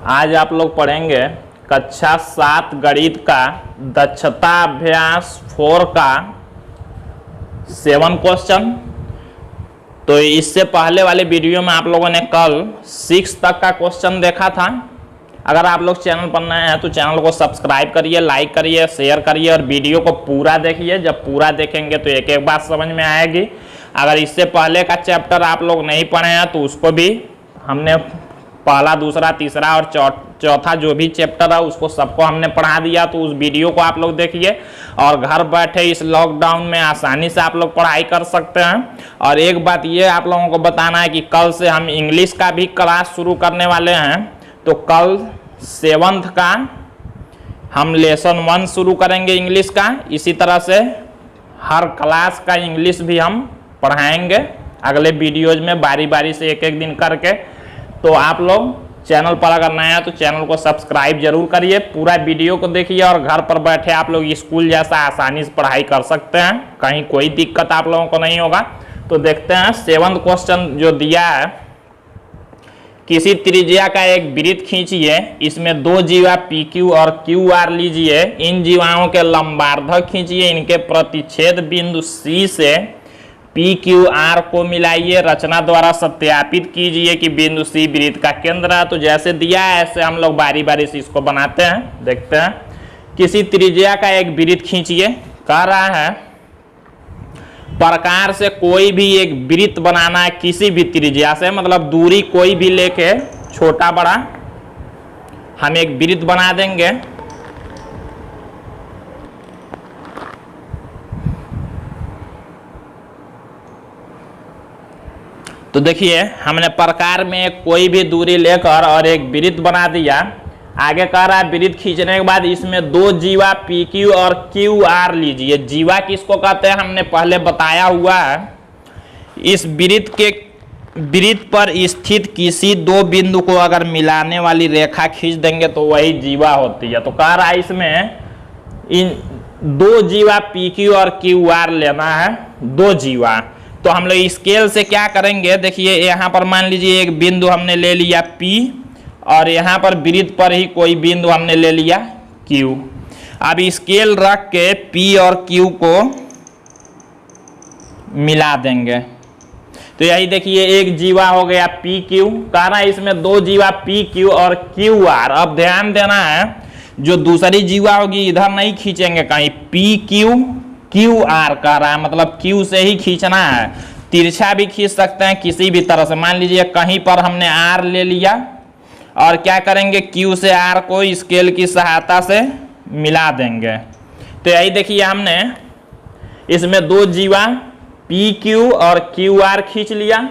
आज आप लोग पढ़ेंगे कक्षा 7 गणित का दक्षता अभ्यास 4 का 7 क्वेश्चन। तो इससे पहले वाले वीडियो में आप लोगों ने कल 6 तक का क्वेश्चन देखा था। अगर आप लोग चैनल पर नए हैं तो चैनल को सब्सक्राइब करिए, लाइक करिए, शेयर करिए और वीडियो को पूरा देखिए। जब पूरा देखेंगे तो एक एक बात समझ में आएगी। अगर इससे पहले का चैप्टर आप लोग नहीं पढ़े हैं तो उसको भी हमने पहला, दूसरा, तीसरा और चौथा जो भी चैप्टर है उसको सबको हमने पढ़ा दिया। तो उस वीडियो को आप लोग देखिए और घर बैठे इस लॉकडाउन में आसानी से आप लोग पढ़ाई कर सकते हैं। और एक बात ये आप लोगों को बताना है कि कल से हम इंग्लिश का भी क्लास शुरू करने वाले हैं। तो कल 7th का हम लेसन 1 शुरू करेंगे इंग्लिश का। इसी तरह से हर क्लास का इंग्लिश भी हम पढ़ाएंगे अगले वीडियोज में बारी बारी से एक एक दिन करके। तो आप लोग चैनल पर अगर नया है तो चैनल को सब्सक्राइब जरूर करिए, पूरा वीडियो को देखिए और घर पर बैठे आप लोग स्कूल जैसा आसानी से पढ़ाई कर सकते हैं। कहीं कोई दिक्कत आप लोगों को नहीं होगा। तो देखते हैं 7th क्वेश्चन जो दिया है। किसी त्रिज्या का एक वृत्त खींचिए, इसमें 2 जीवा PQ और QR लीजिए। इन जीवाओं के लंबार्धक खींचिए, इनके प्रतिच्छेद बिंदु C से PQR को मिलाइए। रचना द्वारा सत्यापित कीजिए कि बिंदु C वृत्त का केंद्र है। तो जैसे दिया है ऐसे हम लोग बारी बारी से इसको बनाते हैं। देखते हैं, किसी त्रिज्या का एक वृत्त खींचिए। कह रहा है प्रकार से कोई भी एक वृत्त बनाना है किसी भी त्रिज्या से, मतलब दूरी कोई भी लेके छोटा बड़ा हम एक वृत्त बना देंगे। तो देखिए हमने प्रकार में कोई भी दूरी लेकर और एक वृत्त बना दिया। आगे कह रहा है वृत्त खींचने के बाद इसमें 2 जीवा PQ और QR लीजिए। जीवा किसको कहते हैं हमने पहले बताया हुआ है। इस वृत्त पर स्थित किसी 2 बिंदु को अगर मिलाने वाली रेखा खींच देंगे तो वही जीवा होती है। तो कह रहा है इसमें इन 2 जीवा PQ और QR लेना है, 2 जीवा। तो हम लोग स्केल से क्या करेंगे, देखिए यहाँ पर मान लीजिए एक बिंदु हमने ले लिया P और यहाँ पर वृत्त पर ही कोई बिंदु हमने ले लिया Q। अब स्केल रख के P और Q को मिला देंगे। तो यही देखिए एक जीवा हो गया PQ। कह रहा है इसमें 2 जीवा PQ और QR। अब ध्यान देना है जो दूसरी जीवा होगी इधर नहीं खींचेंगे कहीं, PQ QR कह रहा है, मतलब Q से ही खींचना है। तिरछा भी खींच सकते हैं किसी भी तरह से। मान लीजिए कहीं पर हमने R ले लिया और क्या करेंगे Q से R को स्केल की सहायता से मिला देंगे। तो यही देखिए हमने इसमें 2 जीवा PQ और QR खींच लिया।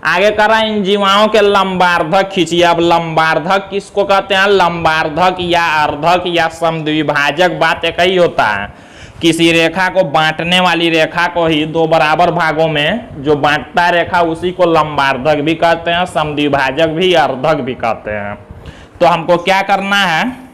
आगे कर रहा है इन जीवाओं के लंबार्धक खींचिए। अब लंबार्धक किसको कहते हैं, लंबार्धक या अर्धक या समद्विभाजक बात एक ही होता है। किसी रेखा को बांटने वाली रेखा को ही 2 बराबर भागों में जो बांटता रेखा उसी को लंबार्धक भी कहते हैं, समद्विभाजक भी, अर्धक भी कहते हैं। तो हमको क्या करना है,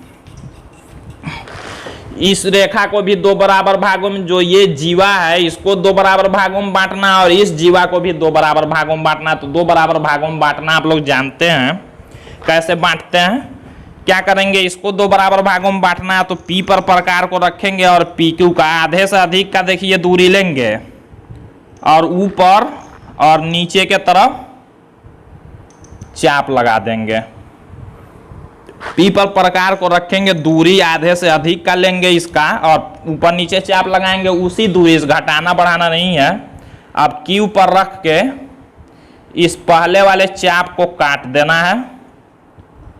इस रेखा को भी 2 बराबर भागों में, जो ये जीवा है इसको 2 बराबर भागों में बांटना और इस जीवा को भी 2 बराबर भागों में बांटना। तो 2 बराबर भागों में बांटना आप लोग जानते हैं कैसे बांटते हैं। क्या करेंगे, इसको 2 बराबर भागों में बांटना है तो P पर प्रकार को रखेंगे और PQ का आधे से अधिक का देखिए दूरी लेंगे और ऊपर और नीचे के तरफ चाप लगा देंगे। P पर प्रकार को रखेंगे, दूरी आधे से अधिक का लेंगे इसका और ऊपर नीचे चाप लगाएंगे। उसी दूरी से घटाना बढ़ाना नहीं है। अब Q पर रख के इस पहले वाले चाप को काट देना है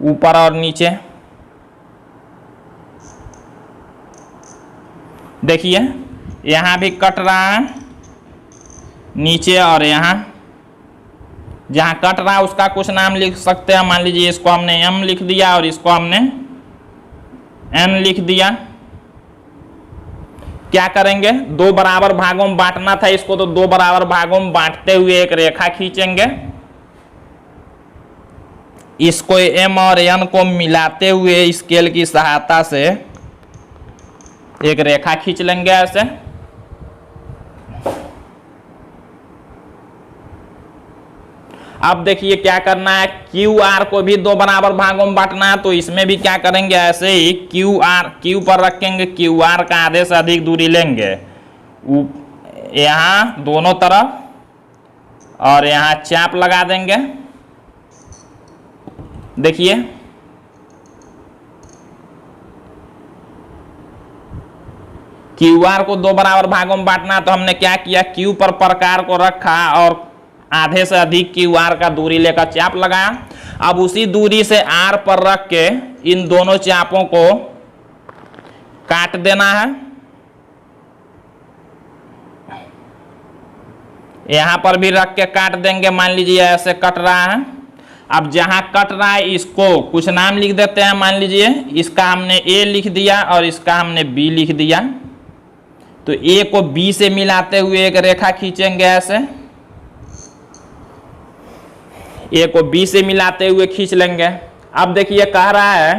ऊपर और नीचे। देखिए यहाँ भी कट रहा है नीचे और यहाँ जहाँ कट रहा है उसका कुछ नाम लिख सकते हैं। मान लीजिए इसको हमने M लिख दिया और इसको हमने N लिख दिया। क्या करेंगे, 2 बराबर भागों में बांटना था इसको, तो 2 बराबर भागों में बांटते हुए एक रेखा खींचेंगे। इसको M और N को मिलाते हुए स्केल की सहायता से एक रेखा खींच लेंगे ऐसे। अब देखिए क्या करना है, क्यू आर को भी दो बराबर भागों में बांटना है। तो इसमें भी क्या करेंगे, ऐसे ही क्यू पर रखेंगे, क्यू आर का आधे से अधिक दूरी लेंगे यहाँ दोनों तरफ, और यहाँ चाप लगा देंगे। देखिए क्यू आर को दो बराबर भागों में बांटना, तो हमने क्या किया, क्यू पर प्रकार को रखा और आधे से अधिक क्यू आर का दूरी लेकर चाप लगाया। अब उसी दूरी से आर पर रख के इन दोनों चापों को काट देना है। यहां पर भी रख के काट देंगे। मान लीजिए ऐसे कट रहा है। अब जहां कट रहा है इसको कुछ नाम लिख देते हैं। मान लीजिए इसका हमने ए लिख दिया और इसका हमने बी लिख दिया। तो ए को बी से मिलाते हुए एक रेखा खींचेंगे ऐसे, ए को बी से मिलाते हुए खींच लेंगे। अब देखिए कह रहा है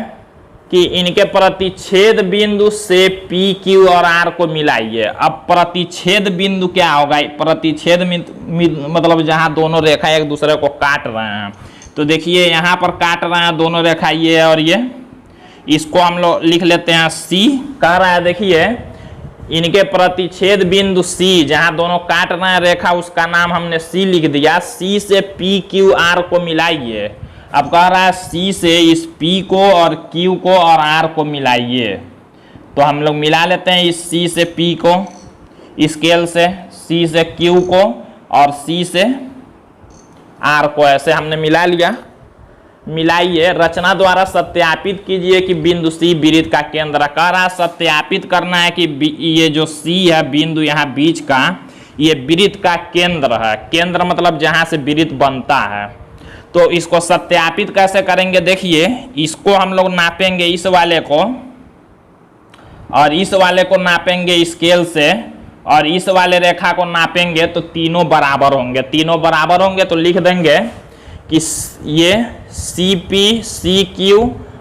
कि इनके प्रतिच्छेद बिंदु से पी क्यू और आर को मिलाइए। अब प्रतिच्छेद बिंदु क्या होगा, प्रतिच्छेद मतलब जहां दोनों रेखा एक दूसरे को काट रहे हैं। तो देखिए यहां पर काट रहे हैं दोनों रेखा, ये और ये, इसको हम लोग लिख लेते हैं सी। कह रहा है देखिए इनके प्रतिच्छेद बिंदु सी, जहां दोनों काट रहे हैं रेखा, उसका नाम हमने सी लिख दिया। सी से पी क्यू आर को मिलाइए। अब कह रहा है सी से इस पी को और क्यू को और आर को मिलाइए। तो हम लोग मिला लेते हैं इस सी से पी को स्केल से, सी से क्यू को और सी से आर को, ऐसे हमने मिला लिया। मिलाइए, रचना द्वारा सत्यापित कीजिए कि बिंदु सी वृत्त का केंद्र। कह रहा है सत्यापित करना है कि ये जो सी है बिंदु यहाँ बीच का, ये वृत्त का केंद्र है। केंद्र मतलब जहां से वृत्त बनता है। तो इसको सत्यापित कैसे करेंगे, देखिए इसको हम लोग नापेंगे, इस वाले को और इस वाले को नापेंगे स्केल से, और इस वाले रेखा को नापेंगे तो तीनों बराबर होंगे। तीनों बराबर होंगे तो लिख देंगे कि ये सी पी, सी क्यू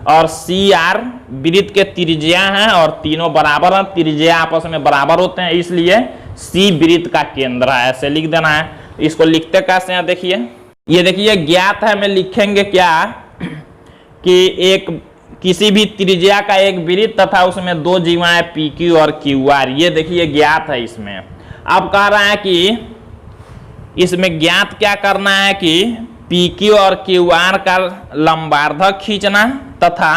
और सी आर वृत्त के त्रिज्या हैं और तीनों बराबर हैं। त्रिज्या आपस में बराबर होते हैं, इसलिए सी वृत्त का केंद्र है। ऐसे लिख देना है। इसको लिखते कैसे हैं, देखिए ये देखिए ज्ञात है में लिखेंगे क्या कि एक किसी भी त्रिज्या का एक वृत्त तथा उसमें दो जीवाएं पी क्यू और क्यू आर, ये देखिए ज्ञात है इसमें। अब कह रहा है कि इसमें ज्ञात क्या करना है कि पी क्यू और क्यू आर का लंबार्धक खींचना तथा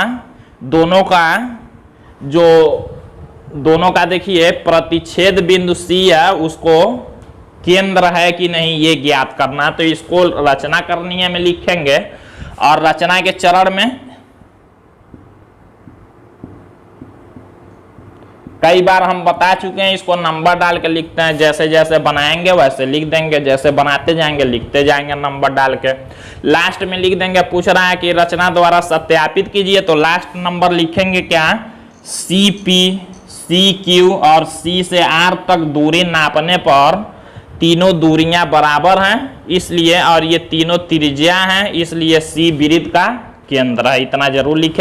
दोनों का देखिए प्रतिच्छेद बिंदु सी है उसको केंद्र है कि नहीं ये ज्ञात करना। तो इसको रचना करनी है में लिखेंगे, और रचना के चरण में कई बार हम बता चुके हैं, इसको नंबर डाल के लिखते हैं। जैसे जैसे बनाएंगे वैसे लिख देंगे, जैसे बनाते जाएंगे लिखते जाएंगे नंबर डाल के। लास्ट में लिख देंगे, पूछ रहा है कि रचना द्वारा सत्यापित कीजिए, तो लास्ट नंबर लिखेंगे क्या, सी पी, सी क्यू और सी से आर तक दूरी नापने पर तीनों दूरियां बराबर हैं इसलिए, और ये तीनों त्रिज्या हैं इसलिए सी वृत्त का केंद्र है। इतना जरूर लिखे।